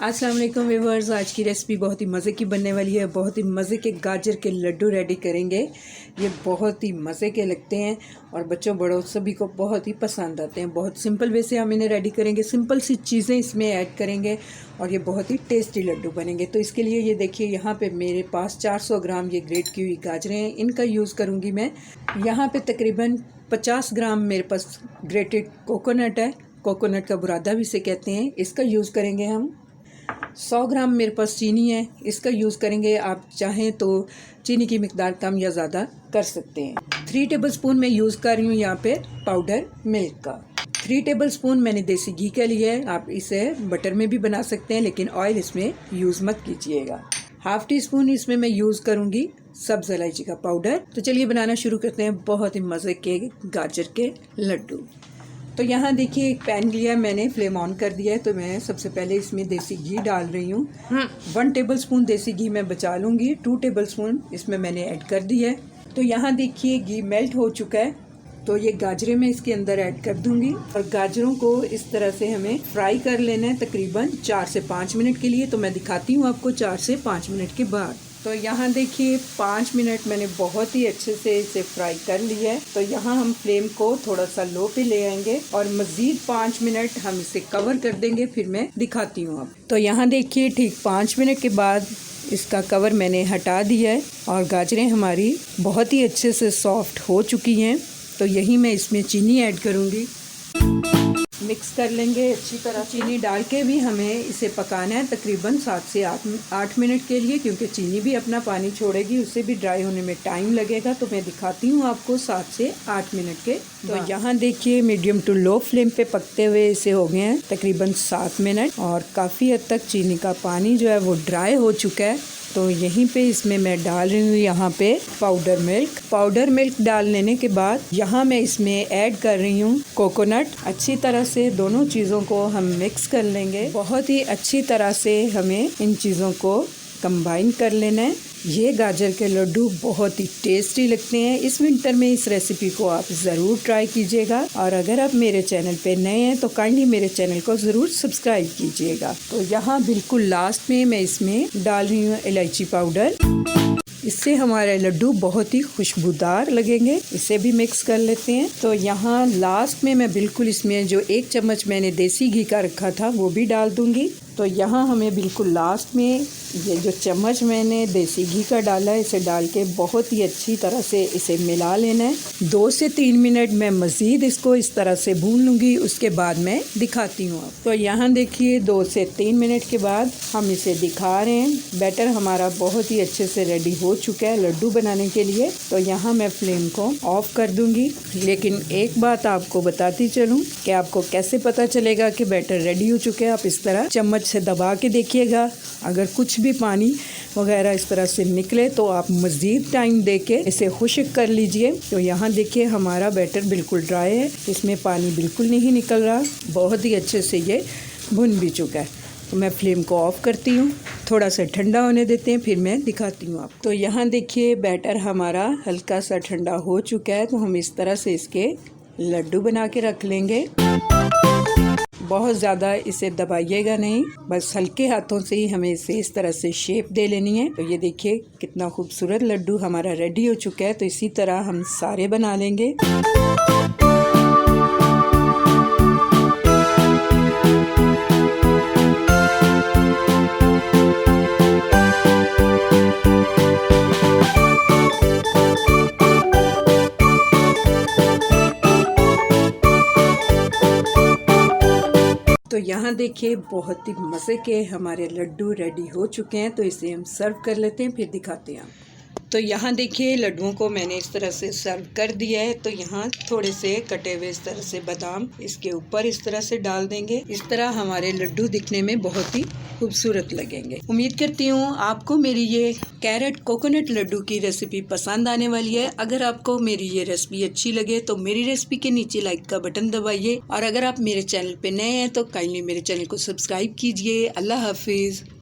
अस्सलाम वालेकुम व्यूअर्स। आज की रेसिपी बहुत ही मज़े की बनने वाली है। बहुत ही मज़े के गाजर के लड्डू रेडी करेंगे। ये बहुत ही मज़े के लगते हैं और बच्चों बड़ों सभी को बहुत ही पसंद आते हैं। बहुत सिंपल वे से हम इन्हें रेडी करेंगे, सिंपल सी चीज़ें इसमें ऐड करेंगे और ये बहुत ही टेस्टी लड्डू बनेंगे। तो इसके लिए ये देखिए, यहाँ पे मेरे पास 400 ग्राम ये ग्रेट की हुई गाजरें हैं, इनका यूज़ करूँगी मैं। यहाँ पे तकरीबन 50 ग्राम मेरे पास ग्रेटेड कोकोनट है, कोकोनट का बुरादा भी इसे कहते हैं, इसका यूज़ करेंगे हम। 100 ग्राम मेरे पास चीनी है, इसका यूज़ करेंगे। आप चाहें तो चीनी की मिकदार कम या ज़्यादा कर सकते हैं। 3 टेबलस्पून मैं यूज़ कर रही हूँ यहाँ पे पाउडर मिल्क का। 3 टेबलस्पून मैंने देसी घी का लिया है। आप इसे बटर में भी बना सकते हैं, लेकिन ऑयल इसमें यूज़ मत कीजिएगा। हाफ़ टी स्पून इसमें मैं यूज़ करूँगी सब्ज़ इलायची का पाउडर। तो चलिए बनाना शुरू करते हैं बहुत ही मज़े के गाजर के लड्डू। तो यहाँ देखिए, एक पैन लिया मैंने, फ्लेम ऑन कर दिया है। तो मैं सबसे पहले इसमें देसी घी डाल रही हूँ। 1 टेबलस्पून देसी घी मैं बचा लूँगी। 2 टेबलस्पून इसमें मैंने ऐड कर दिया है। तो यहाँ देखिए घी मेल्ट हो चुका है। तो ये गाजरें मैं इसके अंदर ऐड कर दूँगी और गाजरों को इस तरह से हमें फ्राई कर लेना है तकरीबन 4 से 5 मिनट के लिए। तो मैं दिखाती हूँ आपको 4 से 5 मिनट के बाद। तो यहाँ देखिए 5 मिनट मैंने बहुत ही अच्छे से इसे फ्राई कर लिया है। तो यहाँ हम फ्लेम को थोड़ा सा लो पे ले आएंगे और मज़ीद 5 मिनट हम इसे कवर कर देंगे, फिर मैं दिखाती हूँ अब। तो यहाँ देखिए ठीक 5 मिनट के बाद इसका कवर मैंने हटा दिया है और गाजरें हमारी बहुत ही अच्छे से सॉफ्ट हो चुकी हैं। तो यही मैं इसमें चीनी ऐड करूँगी। मिक्स कर लेंगे अच्छी तरह। चीनी डाल के भी हमें इसे पकाना है तकरीबन 7 से 8 मिनट के लिए, क्योंकि चीनी भी अपना पानी छोड़ेगी, उससे भी ड्राई होने में टाइम लगेगा। तो मैं दिखाती हूँ आपको 7 से 8 मिनट के। तो यहाँ देखिए मीडियम टू लो फ्लेम पे पकते हुए इसे हो गए हैं तकरीबन 7 मिनट और काफ़ी हद तक चीनी का पानी जो है वो ड्राई हो चुका है। तो यहीं पे इसमें मैं डाल रही हूँ यहाँ पे पाउडर मिल्क। पाउडर मिल्क डाल लेने के बाद यहाँ मैं इसमें ऐड कर रही हूँ कोकोनट। अच्छी तरह से दोनों चीज़ों को हम मिक्स कर लेंगे। बहुत ही अच्छी तरह से हमें इन चीज़ों को कंबाइन कर लेना है। ये गाजर के लड्डू बहुत ही टेस्टी लगते हैं। इस विंटर में इस रेसिपी को आप ज़रूर ट्राई कीजिएगा और अगर आप मेरे चैनल पे नए हैं तो काइंडली मेरे चैनल को ज़रूर सब्सक्राइब कीजिएगा। तो यहाँ बिल्कुल लास्ट में मैं इसमें डाल रही हूँ इलायची पाउडर। इससे हमारे लड्डू बहुत ही खुशबूदार लगेंगे। इसे भी मिक्स कर लेते हैं। तो यहाँ लास्ट में मैं बिल्कुल इसमें जो 1 चम्मच मैंने देसी घी का रखा था वो भी डाल दूँगी। तो यहाँ हमें बिल्कुल लास्ट में ये जो चम्मच मैंने देसी घी का डाला है इसे डाल के बहुत ही अच्छी तरह से इसे मिला लेना है। 2 से 3 मिनट मैं मज़ीद इसको इस तरह से भून लूँगी, उसके बाद मैं दिखाती हूँ आप। तो यहाँ देखिए 2 से 3 मिनट के बाद हम इसे दिखा रहे हैं। बैटर हमारा बहुत ही अच्छे से रेडी हो चुका है लड्डू बनाने के लिए। तो यहाँ मैं फ्लेम को ऑफ कर दूँगी। लेकिन एक बात आपको बताती चलूँ कि आपको कैसे पता चलेगा कि बैटर रेडी हो चुके हैं। आप इस तरह चम्मच से दबा के देखिएगा, अगर कुछ भी पानी वगैरह इस तरह से निकले तो आप मज़ीद टाइम देके इसे खुश्क कर लीजिए। तो यहाँ देखिए हमारा बैटर बिल्कुल ड्राई है, इसमें पानी बिल्कुल नहीं निकल रहा, बहुत ही अच्छे से ये भुन भी चुका है। तो मैं फ्लेम को ऑफ करती हूँ, थोड़ा सा ठंडा होने देते हैं, फिर मैं दिखाती हूँ आप। तो यहाँ देखिए बैटर हमारा हल्का सा ठंडा हो चुका है। तो हम इस तरह से इसके लड्डू बना के रख लेंगे। बहुत ज़्यादा इसे दबाइएगा नहीं, बस हल्के हाथों से ही हमें इसे इस तरह से शेप दे लेनी है। तो ये देखिए कितना खूबसूरत लड्डू हमारा रेडी हो चुका है। तो इसी तरह हम सारे बना लेंगे। तो यहाँ देखिए बहुत ही मज़े के हमारे लड्डू रेडी हो चुके हैं। तो इसे हम सर्व कर लेते हैं, फिर दिखाते हैं। तो यहाँ देखिए लड्डुओं को मैंने इस तरह से सर्व कर दिया है। तो यहाँ थोड़े से कटे हुए इस तरह से बादाम इसके ऊपर इस तरह से डाल देंगे। इस तरह हमारे लड्डू दिखने में बहुत ही खूबसूरत लगेंगे। उम्मीद करती हूँ आपको मेरी ये कैरेट कोकोनट लड्डू की रेसिपी पसंद आने वाली है। अगर आपको मेरी ये रेसिपी अच्छी लगे तो मेरी रेसिपी के नीचे लाइक का बटन दबाइए और अगर आप मेरे चैनल पे नए हैं तो काइंडली मेरे चैनल को सब्सक्राइब कीजिए। अल्लाह हाफिज़।